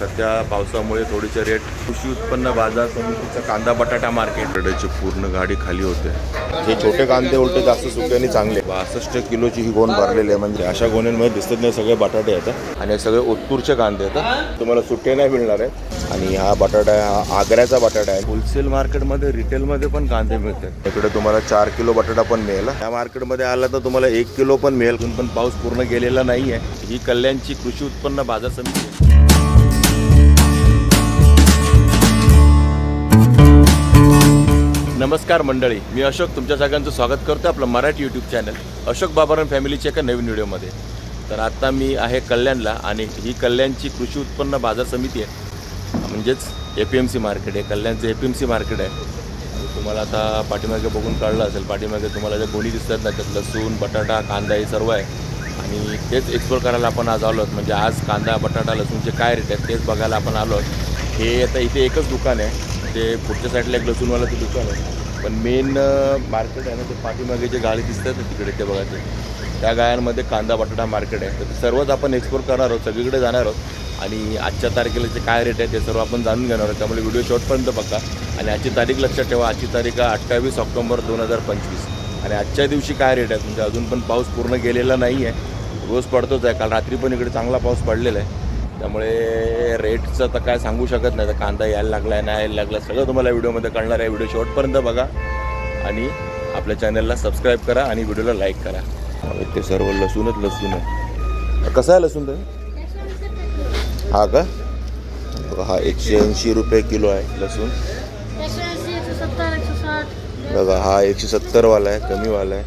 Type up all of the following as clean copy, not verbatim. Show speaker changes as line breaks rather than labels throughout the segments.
सध्या पावसामुळे थोडीचे रेट कृषी उत्पन्न बाजार समितीचा कांदा बटाटा मार्केटची पूर्ण गाडी खाली होते। हे छोटे कांदे उलटे जास्त सुके आणि चांगले 62 किलोची ही गोण भरलेली आहे। म्हणजे अशा गोण्यांमध्ये दिसत नाही सगळे बटाटे येतात आणि सगळे ओतूरचे कांदे येतात, तुम्हाला सुट्टे नाही मिळणार आहेत। आणि हा बटाटा हा आग्र्याचा बटाटा आहे। होलसेल मार्केटमध्ये रिटेलमध्ये पण कांदे मिळतात। इकडे तुम्हाला 4 किलो बटाटा पण मिळेल। या मार्केटमध्ये आला तर तुम्हाला 1 किलो पण मिळेल, पण पाऊस पूर्ण गेलेला नाही आहे। ही कल्याणची कृषी उत्पन्न बाजार समिती आहे। नमस्कार मंडळी, मी अशोक तुमच्या सगळ्यांचं स्वागत करतो आपलं मराठी यूट्यूब चॅनल अशोक बाबाराव फॅमिलीच्या एका नवीन व्हिडिओमध्ये। तर आता मी आहे कल्याणला आणि ही कल्याणची कृषी उत्पन्न बाजार समिती आहे, म्हणजेच APMC मार्केट आहे। कल्याणचं APMC मार्केट आहे। तुम्हाला आता पाठीमागे बघून कळलं असेल, पाठीमागे तुम्हाला ज्या गोणी दिसतात ना त्यात लसूण बटाटा कांदा हे सर्व आहे आणि तेच एक्सप्लोर करायला आपण आज आलो आहोत। म्हणजे आज कांदा बटाटा लसूणचे काय रेट आहेत तेच बघायला आपण आलो आहोत। हे आता इथे एकच दुकान आहे, ते पुढच्या साईडला एक लसूणवाल्याचं दुकान आहे, पण मेन मार्केट आहे ना ते पाठीमागे जे गाडी दिसतात ना तिकडे ते बघा त्या गायांमध्ये कांदा बटाटा मार्केट आहे। तर सर्वच आपण एक्सप्लोर करणार आहोत, सगळीकडे जाणार आहोत आणि आजच्या तारखेला जे काय रेट आहे ते सर्व आपण जाणून घेणार आहोत। त्यामुळे व्हिडिओ शेवटपर्यंत बघा आणि आजची तारीख लक्षात ठेवा, आजची तारीख आहे 28 ऑक्टोबर 2025 आणि आजच्या दिवशी काय रेट आहेत म्हणजे अजून पण पाऊस पूर्ण गेलेला नाही आहे, रोज पडतोच आहे। काल रात्री पण इकडे चांगला पाऊस पडलेला आहे, त्यामुळे रेटचं तर काय सांगू शकत नाही। तर कांदा यायला लागला आहे नाही यायला लागला सगळं तुम्हाला व्हिडिओमध्ये कळणार आहे। व्हिडिओ शेवटपर्यंत बघा आणि आपल्या चॅनलला सबस्क्राईब करा आणि व्हिडिओला लाईक करा। ते सर्व लसूणच लसूण आहे। कसा आहे लसूण तर हा का? हा 180 रुपये किलो आहे लसूण बघा। हा 170 वाला आहे, कमी वाला आहे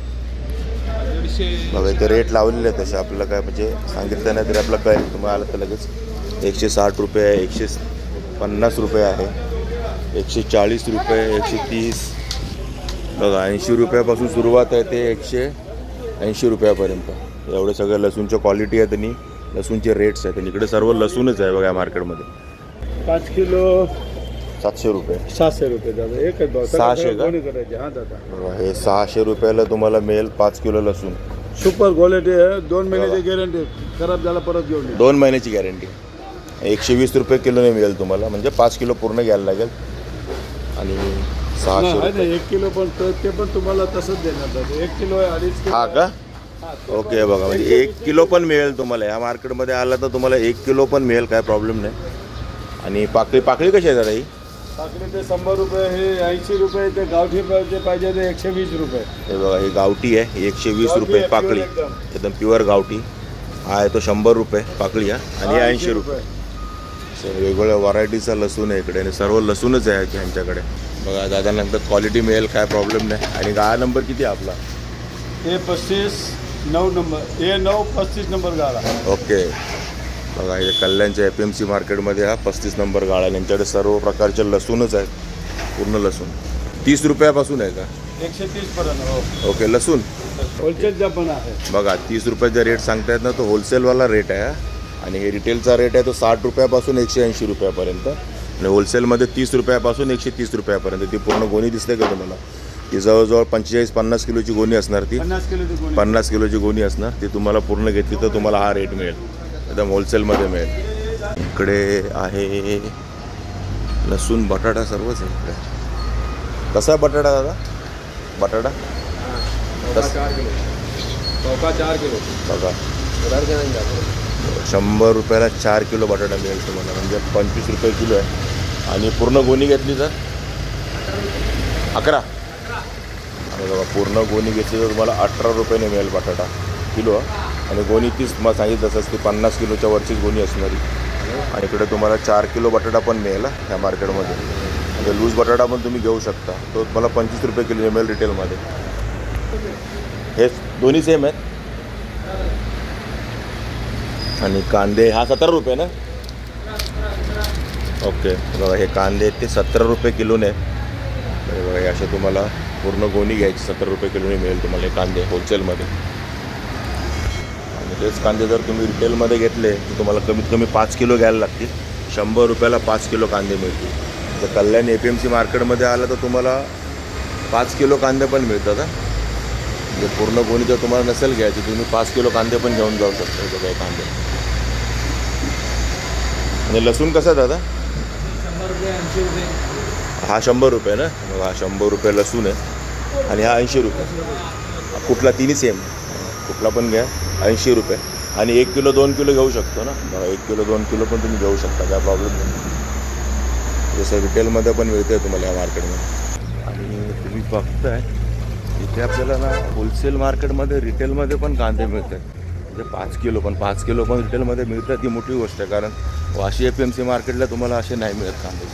बघा। इथे रेट लावलेले आहेत तसे, आपल्याला काय म्हणजे सांगितलं नाही तरी आपलं कळेल तुम्हाला आलं तर लगेच। 160 रुपये आहे, 150 रुपये आहे, 140 रुपये, 130 बघा। 80 रुपयापासून सुरुवात आहे ते 180 रुपयापर्यंत एवढे सगळे लसूणच्या क्वालिटी आहेत आणि लसूणचे रेट्स आहेत। आणि इकडे सर्व लसूणच आहे बघा या मार्केटमध्ये।
5 किलो
700 रुपये
700 रुपये दादा, एकच भाव
600 का?
हां दादा,
हे 600 रुपयाला तुम्हाला मिळेल 5 किलो लसूण।
सुपर क्वालिटी आहे, 2 महिन्याची गॅरंटी, खराब झाला परत घेऊन ये।
2 महिन्याची गॅरंटी। 120 रुपये किलोने मिळेल तुम्हाला, म्हणजे 5 किलो पूर्ण घ्यायला लागेल। आणि 600 रुपये
1 किलो पण ते पण तुम्हाला तसंच देणार दादा। 1 किलो आहे 2.5 किलो।
हा का? ओके बघा, म्हणजे 1 किलो पण मिळेल तुम्हाला या मार्केटमध्ये आला तर तुम्हाला 1 किलो पण मिळेल, काय प्रॉब्लेम नाही। आणि पाकळी कशी आहे दादा ही?
पाकळी ते 100 रुपये, हे 80 रुपये, ते गावठी पाहिजे ते 120 रुपये।
हे बघा ही गावठी आहे 120 रुपये पाकळी, एकदम प्युअर गावठी। हा आहे तो 100 रुपये पाकळी आहे आणि 80 रुपये। वेगवेगळ्या व्हरायटीचा लसूण आहे इकडे आणि सर्व लसूणच आहे यांच्याकडे बघा। दादानंतर क्वालिटी मिळेल, काय प्रॉब्लेम नाही। आणि गाळा नंबर किती आहे आपला?
A35 9 नंबर, A9 35 नंबर गाळा।
ओके बघा, हे कल्याणच्या APMC मार्केटमध्ये हा 35 नंबर गाळा। यांच्याकडे सर्व प्रकारचे लसूणच आहेत, पूर्ण लसूण। 30 रुपयापासून आहे का?
130 पर्यंत।
ओके, लसूण
होलसेलचा पण आहे
बघा। 30 रुपयाचा रेट सांगतायत ना, तो होलसेलवाला रेट आहे आणि हे रिटेलचा रेट आहे तो 60 रुपयापासून 180 रुपयापर्यंत आणि होलसेलमध्ये 30 रुपयापासून 130 रुपयापर्यंत। ती पूर्ण गोणी दिसते का तुम्हाला? ती जवळजवळ 45-50 किलोची गोणी असणार, ती 50 किलोची गोणी असणार। ती तुम्हाला पूर्ण घेतली तर तुम्हाला हा रेट मिळेल, एकदम होलसेलमध्ये मिळेल। इकडे आहे लसूण बटाटा सर्वच आहे इकडे। कसा आहे बटाटा दादा? बटाटा
4 किलो
बघा, 100 रुपयाला 4 किलो बटाटा मिळेल तुम्हाला, म्हणजे 25 रुपये किलो आहे। आणि पूर्ण गोणी घेतली तर 11 बघा, पूर्ण गोणी घेतली तर तुम्हाला 18 रुपयाने मिळेल बटाटा किलो। आणि गोणी 30 मला सांगितलं तसंच ती 50 किलोच्या वरचीच गोणी असणारी। आणि इकडे तुम्हाला 4 किलो बटाटा पण मिळेल ह्या मार्केटमध्ये। म्हणजे लूज बटाटा पण तुम्ही घेऊ शकता, तो तुम्हाला 25 रुपये किलो मिळेल रिटेलमध्ये। हे दोन्ही सेम आहेत। आणि कांदे हा 17 रुपये ना? ओके बघा, हे कांदे ते 17 रुपये किलोने। तर बघा हे असे तुम्हाला पूर्ण गोणी घ्यायची 17 रुपये किलोने मिळेल तुम्हाला हे कांदे होलसेलमध्ये। आणि तेच कांदे जर तुम्ही रिटेलमध्ये घेतले तर तुम्हाला कमीत कमी 5 किलो घ्यायला लागतील। 100 रुपयाला 5 किलो कांदे मिळतील। तर कल्याण APMC मार्केटमध्ये आलं तर तुम्हाला 5 किलो कांदे पण मिळतात। म्हणजे पूर्ण गोणी जर तुम्हाला नसेल घ्यायची तुम्ही 5 किलो कांदे पण घेऊन जाऊ शकता। बघा हे कांदे आणि लसूण कसा दादा?
100 रुपये 80 रुपये.
हा 100 रुपये ना, बघा हा 100 रुपये लसूण आहे आणि हा 80 रुपये. कुठला तिन्ही सेम, कुठला पण घ्या 80 रुपये. आणि 1 किलो 2 किलो घेऊ शकतो ना, बघा 1 किलो 2 किलो पण तुम्ही घेऊ शकता, काय प्रॉब्लेम नाही. जसं रिटेलमध्ये पण मिळतं आहे तुम्हाला या मार्केटमध्ये. आणि तुम्ही बघताय इथे आपल्याला ना होलसेल मार्केटमध्ये रिटेलमध्ये पण कांदे मिळत आहेत. म्हणजे 5 किलो पण रिटेलमध्ये मिळतात, ती मोठी गोष्ट आहे. कारण वाशी FMC मार्केटला तुम्हाला असे नाही मिळत कांदे.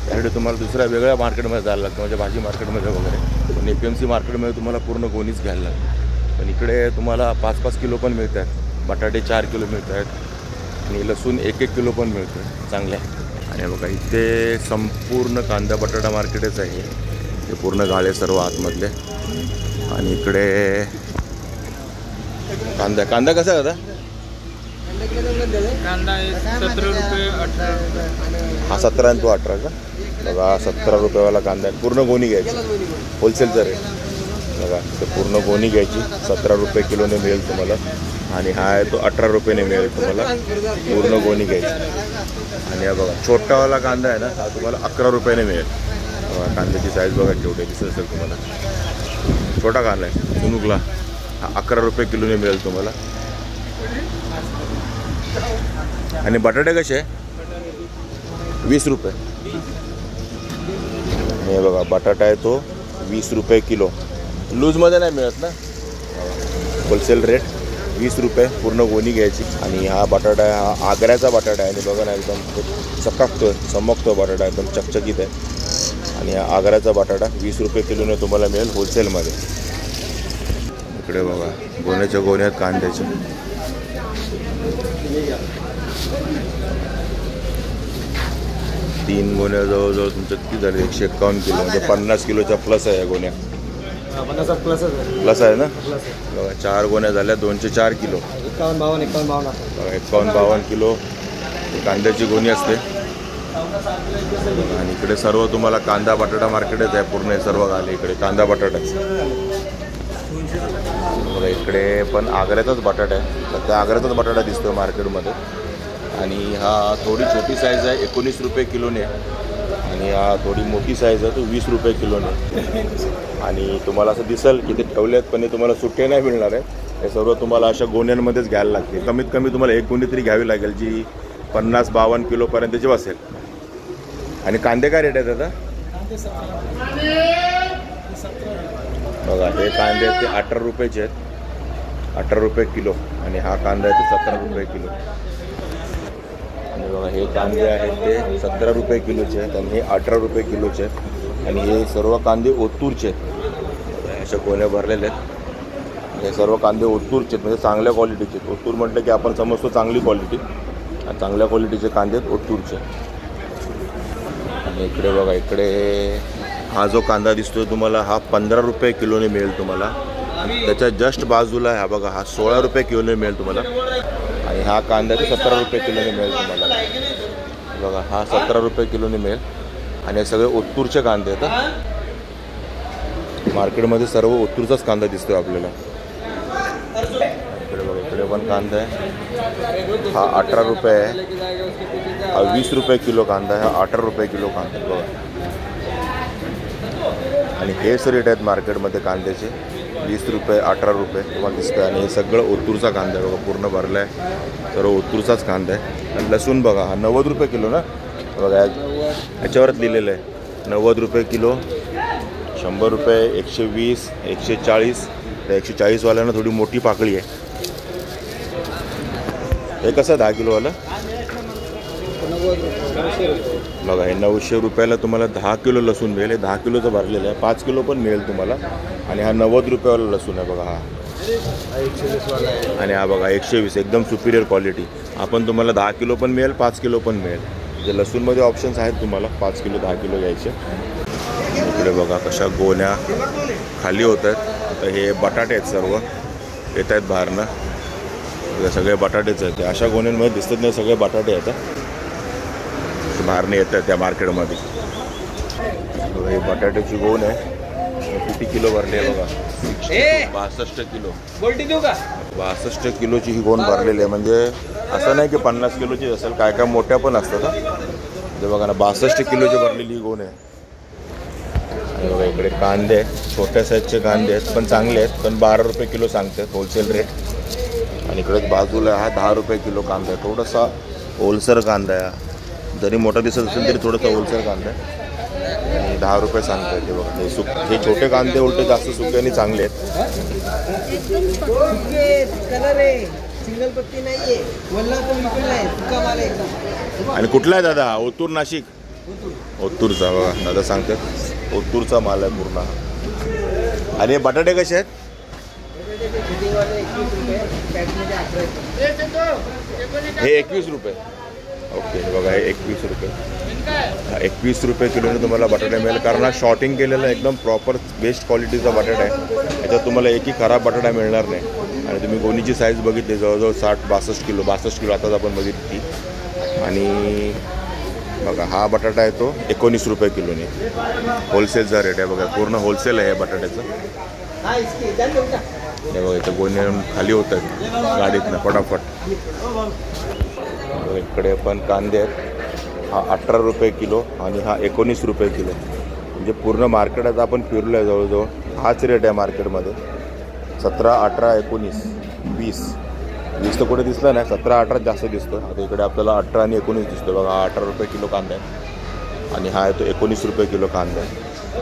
त्यासाठी तुम्हाला दुसऱ्या वेगळ्या मार्केटमध्ये जायला लागतं, म्हणजे भाजी मार्केटमध्ये वगैरे. पण FMC मार्केटमध्ये तुम्हाला पूर्ण गोणीच घ्यायला लागतं. पण इकडे तुम्हाला 5-5 किलो पण मिळत आहेत, बटाटे 4 किलो मिळत आहेत आणि लसूण 1-1 किलो पण मिळतं आहे चांगले. आणि बघा इथे संपूर्ण कांदा बटाटा मार्केटच आहे, ते पूर्ण गाळे सर्व आतमधले. आणि इकडे कांदा कसा आहे दादा?
कांदा 17 रुपये 18 रुपये.
हा 17 आणि तो 18 का? बघा 17 रुपयेवाला कांदा आहे, पूर्ण गोणी घ्यायची, होलसेलचा रेट बघा. ते पूर्ण गोणी घ्यायची, 17 रुपये किलोने मिळेल तुम्हाला. आणि हा आहे तो 18 रुपये मिळेल तुम्हाला, पूर्ण गोणी घ्यायची. आणि हा बघा छोटावाला कांदा आहे ना, हा तुम्हाला 11 रुपये मिळेल. बघा कांद्याची साईज बघा केवढी दिसत असेल तुम्हाला. छोटा कांदा आहे सुनुकला, हा 11 रुपये किलोने मिळेल तुम्हाला. आणि बटाटे कसे आहे? 20 रुपये. हे बघा बटाटा आहे तो 20 रुपये किलो. लूजमध्ये नाही मिळत ना, होलसेल रेट 20 रुपये, पूर्ण गोणी घ्यायची. आणि हा बटाटा आहे, हा आग्र्याचा बटाटा आहे. आणि बघा ना एकदम चमकतो बटाटा, एकदम चकचकीत आहे. आणि हा आग्र्याचा बटाटा 20 रुपये किलोने तुम्हाला मिळेल होलसेलमध्ये. इकडे बघा गोण्याच्या गोण्यात कांद्याचे 3 गोण्या जवळजवळ तुमच्या किती झाले? 151 किलो, म्हणजे 50 किलोच्या प्लस आहे या गोण्या.
50
प्लस आहे ना. बघा 4 गोण्या झाल्या 204 किलो. 51-52 किलो कांद्याची गोणी असते. आणि इकडे सर्व तुम्हाला कांदा बटाटा मार्केटच आहे पूर्ण, सर्व आले इकडे कांदा बटाटाच. बघा इकडे पण आग्र्याचाच बटाटा आहे, तर त्या आग्र्याचाच बटाटा दिसतो मार्केटमध्ये. आणि हा थोडी छोटी साईज आहे 19 रुपये किलोने. आणि हा थोडी मोठी साईज आहे तो 20 रुपये किलोने. आणि तुम्हाला असं दिसेल की ते ठेवलेत, पण हे तुम्हाला सुट्टे नाही मिळणार आहे. हे सर्व तुम्हाला अशा गोण्यांमध्येच घ्यायला लागते. कमीत कमी तुम्हाला 1 गोणी तरी घ्यावी लागेल, जी 50-52 किलोपर्यंतची बसेल. आणि कांदे काय रेट आहेत आता? बघा हे कांदे ते 18 रुपयाचे आहेत, 18 रुपये किलो. आणि हा कांदा आहे तो 17 रुपये किलो. आणि बघा हे कांदे आहेत ते 17 रुपये किलोचे आहेत आणि हे 18 रुपये किलोचे आहेत. आणि हे सर्व कांदे ओतूरचे आहेत, अशा गोण्या भरलेले आहेत. हे सर्व कांदे ओतूरचे आहेत, म्हणजे चांगल्या क्वालिटीचे आहेत. ओतूर म्हटलं की आपण समजतो चांगली क्वालिटी, आणि चांगल्या क्वालिटीचे कांदे आहेत ओतूरचे. आणि इकडे बघा इकडे हा जो कांदा दिसतोय तुम्हाला, हा 15 रुपये किलोने मिळेल तुम्हाला. आणि त्याच्या जस्ट बाजूला हा बघा, हा 16 रुपये किलोने मिळेल तुम्हाला. आणि हा कांदा तो 17 रुपये किलोने मिळेल तुम्हाला. बघा हा 17 रुपये किलोने मिळेल. आणि हे सगळे ओतूरचे कांदे आहेत. मार्केटमध्ये सर्व ओतूरचाच कांदा दिसतोय आपल्याला. इकडे बघा इकडे पण कांदा आहे, हा 18 रुपये आहे. हा 20 रुपये किलो कांदा आहे, हा 18 रुपये किलो कांदा आहे बघा. आणि हेच रेट आहेत मार्केटमध्ये कांद्याचे, 20 रुपये 18 रुपये तुम्हाला दिसतं. आणि हे सगळं ओतूरचा कांदा आहे बघा, पूर्ण भरला आहे, सर्व ओतूरचाच कांदा आहे. आणि लसूण बघा हा 90 रुपये किलो ना, बघा याच्यावरच लिहिलेलं आहे 90 रुपये किलो, 100 रुपये, 120, 140. त्या 140वाल्यानं थोडी मोठी पाकळी आहे. हे कसं 10 किलोवालं? बघा हे 900 रुपयाला तुम्हाला 10 किलो लसूण मिळेल. हे 10 किलोचं भरलेलं आहे, 5 किलो पण मिळेल तुम्हाला. आणि हा 90 रुपयावाला लसूण आहे बघा हा. आणि हा बघा 120, एकदम सुपिरियर क्वालिटी. आपण तुम्हाला 10 किलो पण मिळेल, 5 किलो पण मिळेल. म्हणजे लसूणमध्ये ऑप्शन्स आहेत तुम्हाला, 5 किलो 10 किलो घ्यायचे. इकडे बघा कशा गोण्या खाली होत आहेत. आता हे बटाटे आहेत, सर्व येत आहेत बाहेरनं, सगळे बटाटेच आहेत. अशा गोण्यांमध्ये दिसत नाही, सगळे बटाटे येतात बाहेरनं येत आहेत त्या मार्केटमध्ये. हे बटाट्याची गोण आहे, किती किलो भरली आहे बघा, 62 किलो. 62 किलोची ही गोण भरलेली आहे. म्हणजे असं नाही की 50 किलोची असेल, काय काय मोठ्या पण असतात हा. ते बघा ना 62 किलोची भरलेली ही गोण आहे. आणि बघा इकडे कांदे आहेत, छोट्या साईजचे कांदे आहेत पण चांगले आहेत, पण 12 रुपये किलो सांगतात होलसेल रेट. आणि इकडे बाजूला हा 10 रुपये किलो कांदा आहे. थोडासा ओलसर कांदा आहे, जरी मोठा दिसत असेल तरी थोडासा ओलसर कांदा आहे. आणि 10 रुपये सांगता येते बघा. हे छोटे कांदे उलटे जास्त सुके आणि चांगले आहेत.
सिंगल पत्ती नाहीये, वल्ला पण विकला आहे, सुका माल आहे एकदम.
आणि कुठला आहे दादा? ओतूर नाशिक? ओतूरचा बघा दादा सांगतात, ओतूरचा माल आहे पूर्ण. आणि हे बटाटे कसे आहेत? हे 21 रुपये. ओके बघा हे 21 रुपये. 21 रुपये किलोने तुम्हाला बटाटा मिळेल, कारण हा शॉर्टिंग केलेला एकदम प्रॉपर बेस्ट क्वालिटीचा बटाटा आहे. याच्यात तुम्हाला एकही खराब बटाटा मिळणार नाही. आणि तुम्ही गोणीची साईज बघितली जवळजवळ 62 किलो आताच आपण बघितली. आणि बघा हा बटाटा आहे तो 19 रुपये किलोने होलसेलचा रेट आहे. बघा पूर्ण होलसेल आहे या बटाट्याचं. हे बघा इथं गोणे खाली होत आहेत गाडीतनं फटाफट. इकडे पण कांदे आहेत, हा 18 रुपये किलो आणि हा 19 रुपये किलो. म्हणजे पूर्ण मार्केटात आपण फिरलो आहे जवळजवळ हाच रेट आहे मार्केटमध्ये. 17, 18, 19, 20 तर कुठे दिसलं नाही, 17, 18 जास्त दिसतो. आता इकडे आपल्याला 18 आणि 19 दिसतो बघा. हा 18 रुपये किलो कांदा आहे आणि हा आहे तो 19 रुपये किलो कांदा आहे.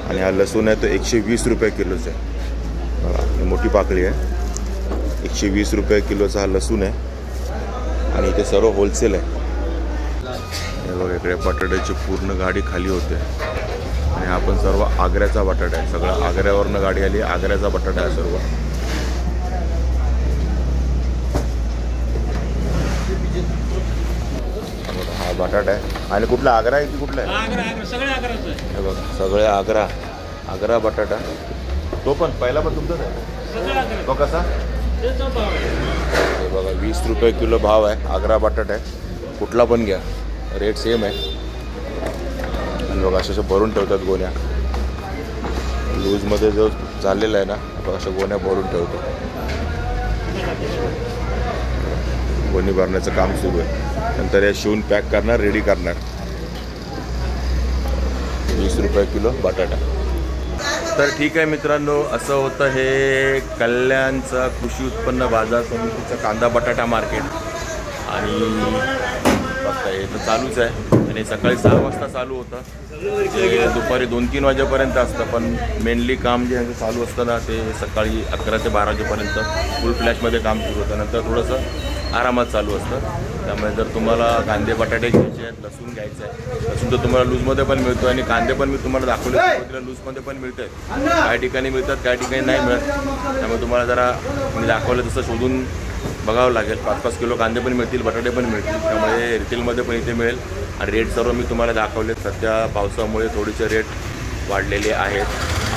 आणि हा लसूण आहे तो 120 रुपये किलोचा आहे बघा. ही मोठी पाकळी आहे, 120 रुपये किलोचा हा लसूण आहे. आणि इथे सर्व होलसेल आहे. हे बघा इकडे बटाट्याची पूर्ण गाडी खाली होते. आणि हा पण सर्व आग्र्याचा बटाटा आहे. सगळं आग्र्यावरनं गाडी आली, आग्र्याचा बटाटा आहे सर्व. हा बटाटा आहे. आणि कुठला आग्रा आहे की कुठला आहे? हे बघा सगळे आग्रा बटाटा. तो पण पहिला पण तुमचाच आहे तो कसा? हे बघा 20 रुपये किलो भाव आहे. आग्रा बटाटा आहे, कुठला पण घ्या रेट सेम आहे. आणि बघा अशा भरून ठेवतात गोण्या. लूजमध्ये जो झालेला आहे ना बघा अशा गोण्या भरून ठेवतो. गोणी भरण्याचं काम सुरू आहे. नंतर या शिवून पॅक करणार, रेडी करणार. 20 रुपये किलो बटाटा. तर ठीक आहे मित्रांनो, असं होतं हे कल्याणचा कृषी उत्पन्न बाजार समितीचं कांदा बटाटा मार्केट. आणि बघता हे तर चालूच आहे. आणि सकाळी 6 वाजता चालू होतं, ते दुपारी 2-3 वाजेपर्यंत असतं. पण मेनली काम जे आहे चालू असतं ना ते सकाळी 11 ते 12 वाजेपर्यंत फुल फ्लॅशमध्ये काम सुरू होतं. नंतर थोडंसं आरामात चालू असतं. त्यामुळे जर तुम्हाला कांदे बटाटे घ्यायचे आहेत, लसूण घ्यायचं आहे, लसूण तर तुम्हाला लूजमध्ये पण मिळतो. आणि कांदे पण मी तुम्हाला दाखवले सुरुवातीला लूजमध्ये पण मिळत आहेत. काही ठिकाणी मिळतात, काही ठिकाणी नाही मिळत. त्यामुळे तुम्हाला जरा मी दाखवलं तसं शोधून बघावं लागेल. 5-5 किलो कांदे पण मिळतील, बटाटे पण मिळतील. त्यामुळे रिटेलमध्ये पण इथे मिळेल. आणि रेट सर्व मी तुम्हाला दाखवले. सध्या पावसामुळे थोडेसे रेट वाढलेले आहेत,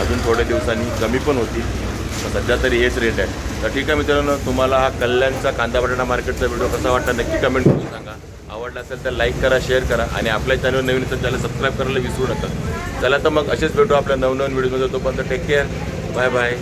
अजून थोड्या दिवसांनी कमी पण होतील. सध्या तरी हेच रेट आहे. तर ठीक आहे मित्रांनो, तुम्हाला हा कल्याणचा कांदा बटाटा मार्केटचा व्हिडिओ कसा वाटला नक्की कमेंट करून सांगा. आवडला असेल तर लाईक करा, शेअर करा. आणि आपल्या चॅनल नवीन असेल त्याला सबस्क्राईब करायला विसरू नका. चला तर मग असेच भेटू आपल्या नवनवीन व्हिडिओमध्ये. तोपर्यंत टेक केअर, बाय बाय.